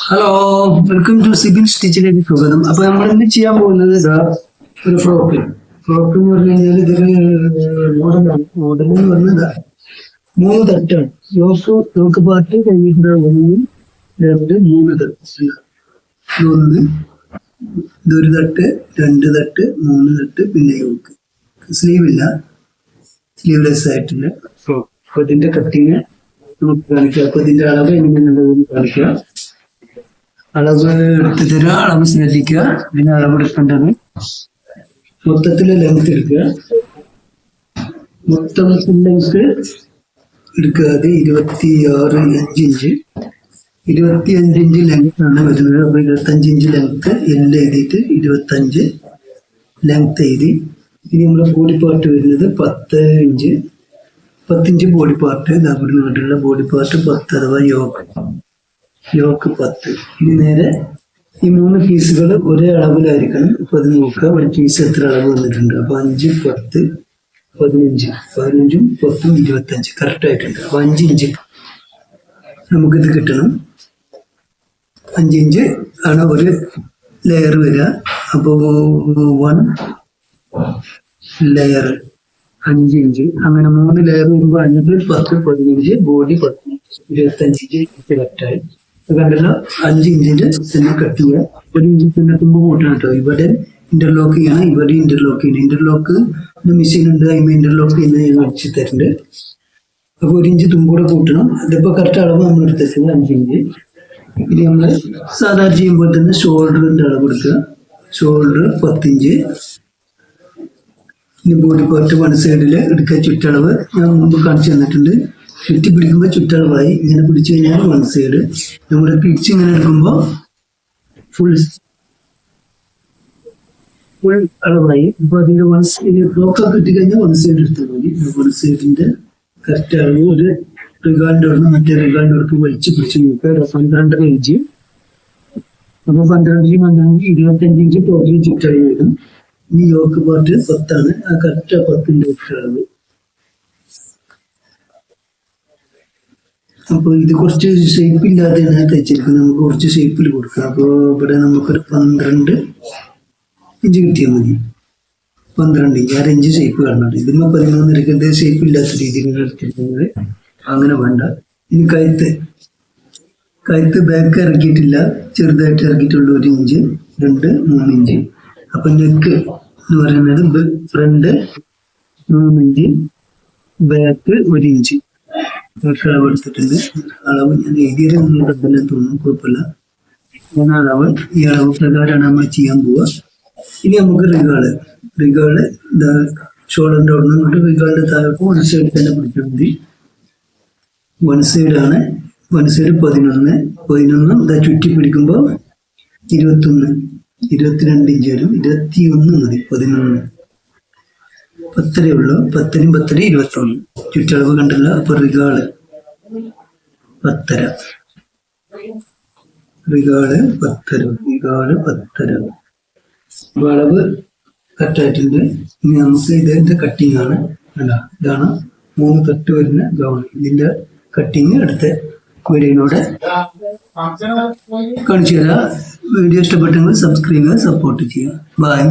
Hello, welcome to Sibin സ്റ്റിച്ചിലേക്ക് സ്വാഗതം. അപ്പൊ നമ്മൾ ഇന്ന് ചെയ്യാൻ പോകുന്നത് ഒരു ഫ്രോക്ക് എന്ന് പറഞ്ഞു കഴിഞ്ഞാൽ ഇതൊരു മോഡൽ എന്ന് പറഞ്ഞത് 3 തട്ടാണ്. യോക്ക് പാർട്ട് കഴിഞ്ഞിട്ട് 1, 2, 3 തട്ട്. ഇതൊരു തട്ട്, 2 തട്ട്, 3 തട്ട്, പിന്നെ യോക്ക്. സ്ലീവ്ലെസ് ആയിട്ടില്ല. അപ്പൊ ഇതിന്റെ കട്ടിങ് നമുക്ക് കാണിക്കാം. അപ്പൊ ഇതിന്റെ അളവ് എങ്ങനെയുള്ളത് കാണിക്കാം. അളവ് എടുത്ത് തരിക, അളവ് ശ്രദ്ധിക്കുക. ഇതിന് അളവ് എടുക്കേണ്ടത് മൊത്തത്തില് ലെങ്ത് എടുക്കുക. മൊത്തം ലെങ്ത് എടുക്കുക. അത് 26.5 ഇഞ്ച്. 25 ഇഞ്ച് ലെങ്ത് ആണ് വരുന്നത്. അപ്പൊ 25 ഇഞ്ച് ലെങ്ത് എല്ലാം എഴുതിയിട്ട് 25 ലെങ്ത് എഴുതി. ഇനി നമ്മുടെ ബോഡി പാർട്ട് വരുന്നത് 10 ഇഞ്ച്. 10 inch body part. ഇവിടുള്ള ബോഡി പാർട്ട് 10 അഥവാ യോക്ക് 10. ഇനി നേരെ ഈ 3 പീസുകൾ ഒരേ അളവിലായിരിക്കണം. അപ്പൊ അത് നോക്കുക. ഒരു പീസ് എത്ര അളവ് വന്നിട്ടുണ്ട്. അപ്പൊ 5, 10, 15. 15ഉം 10ഉം 25 കറക്റ്റ് ആയിട്ടുണ്ട്. അപ്പൊ 5 ഇഞ്ച് നമുക്കിത് കിട്ടണം. 5 ഇഞ്ച് ആണ് ഒരു ലെയർ വരിക. അപ്പോ 1 ലെയർ 5 ഇഞ്ച്. അങ്ങനെ 3 ലെയർ വരുമ്പോൾ 5, 10, 15 ബോഡി 10, 25 ഇഞ്ച് കറക്റ്റായി. കണ്ടല്ലോ. 5 ഇഞ്ചിന്റെ തന്നെ കട്ട് ചെയ്യുക. 1 ഇഞ്ച് പിന്നെ തുമ്പ് കൂട്ടണം കേട്ടോ. ഇവിടെ ഇന്റർലോക്ക് ചെയ്യണം, ഇവിടെ ഇന്റർലോക്ക് ചെയ്യണം. ഇന്റർലോക്ക് മെഷീൻ ഉണ്ട്, അതിന് ഇന്റർലോക്ക് ചെയ്യുന്നത് ഞാൻ അടിച്ചു തരുന്നുണ്ട്. അപ്പൊ 1 ഇഞ്ച് തുമ്പൂടെ കൂട്ടണം. ഇതിപ്പോ കറക്റ്റ് അളവ് നമ്മൾ എടുത്തത് 5 ഇഞ്ച്. ഇനി നമ്മള് സാധാരണ ചെയ്യുമ്പോൾ തന്നെ ഷോൾഡറിന്റെ അളവ് എടുക്കുക. Shoulder 10 inch. ഇനി ബോഡി പാർട്ട് വൺ സൈഡില് എടുക്കുക. ചുറ്റളവ് ഞാൻ മുമ്പ് കാണിച്ചു തന്നിട്ടുണ്ട്. ചുറ്റി പിടിക്കുമ്പോൾ ചുറ്റളവായി. ഇങ്ങനെ പിടിച്ചു കഴിഞ്ഞാൽ വൺ സൈഡ്. നമ്മൾ പിടിച്ച് ഇങ്ങനെ എടുക്കുമ്പോൾ ഫുൾ അളവായി. അപ്പൊ അതിന്റെ വൺ സൈഡ് ബ്ലോക്കൊക്കെ കിട്ടിക്കഴിഞ്ഞാൽ വൺ സൈഡ് എടുത്താൽ മതി. വൺ സൈഡിന്റെ കറക്റ്റ് അളവ് ഒരു റിഗാളിന്റെ അവിടെ മറ്റേ റിഗാളിന്റെ അടുത്ത് വലിച്ചു പിടിച്ച് നോക്കുക. 12 ഇഞ്ച്. അപ്പൊ 12 ഇഞ്ച് 25 ഇഞ്ച് ടോട്ടൽ ചുറ്റളവ് വരും. ഇനി യോക്ക് പാർട്ട് 10 ആണ്. ആ കറക്റ്റ് 10ന്റെ ചുറ്റളവ്. അപ്പോൾ ഇത് കുറച്ച് ഷേപ്പ് ഇല്ലാതെയാണ് തയ്ച്ചിരിക്കുന്നത്. നമുക്ക് കുറച്ച് ഷേപ്പിൽ കൊടുക്കാം. അപ്പോൾ ഇവിടെ നമുക്കൊരു 12 ഇഞ്ച് കിട്ടിയാൽ മതി. 12 ഇഞ്ച് 1/2 ഇഞ്ച് ഷേപ്പ് കാണുന്നുണ്ട്. ഇതിന് 11 ഇരിക്കുന്നത് ഷേപ്പ് ഇല്ലാത്ത രീതിയിലാണ് എടുത്തിരിക്കുന്നത്. അങ്ങനെ വേണ്ട. ഇനി കഴുത്ത് ബാക്ക് ഇറക്കിയിട്ടില്ല, ചെറുതായിട്ട് ഇറക്കിയിട്ടുള്ള 1 ഇഞ്ച്, 2, 3 ഇഞ്ച്. അപ്പൊ നെക്ക് എന്ന് പറയുന്നത് ഫ്രണ്ട് 3 ഇഞ്ച്, ബാക്ക് 1 ഇഞ്ച് അളവ് എടുത്തിട്ടുണ്ട്. അളവ് ഞാൻ എഴുതിയത് നിങ്ങളുടെല്ലാം തോന്നുന്നു, കുഴപ്പമില്ല. അളവ് ഈ അളവ് പ്രകാരമാണ് നമ്മൾ ചെയ്യാൻ പോവുക. ഇനി നമുക്ക് റിഗാള് ഷോൾഡറിന്റെ അവിടെ നിന്നിട്ട് റിഗാളിന്റെ താഴോട്ട് വൺ സൈഡ് തന്നെ പിടിച്ചാൽ മതി. വൺ സൈഡാണ്. വൺ സൈഡ് 11 ഇതാ ചുറ്റി പിടിക്കുമ്പോൾ 21, 22 ഇഞ്ച് വരും. 21 മതി. 11 10 ഉള്ളൂ. 10, 21 ചുറ്റളവ് കണ്ടല്ലോ. അപ്പൊ റിഗാള് 10. അളവ് കറക്റ്റായിട്ടുണ്ട്. ഇനി നമുക്ക് ഇതിന്റെ കട്ടിങ് ആണ്. ഇതാണ് 3 തട്ട് വരുന്ന ഗൗൺ. ഇതിന്റെ കട്ടിങ് അടുത്ത വീഡിയോയിലൂടെ കാണിച്ചു തരാം. വീഡിയോ ഇഷ്ടപ്പെട്ടെങ്കിൽ സബ്സ്ക്രൈബ് ചെയ്യുക, സപ്പോർട്ട് ചെയ്യുക. ബൈ.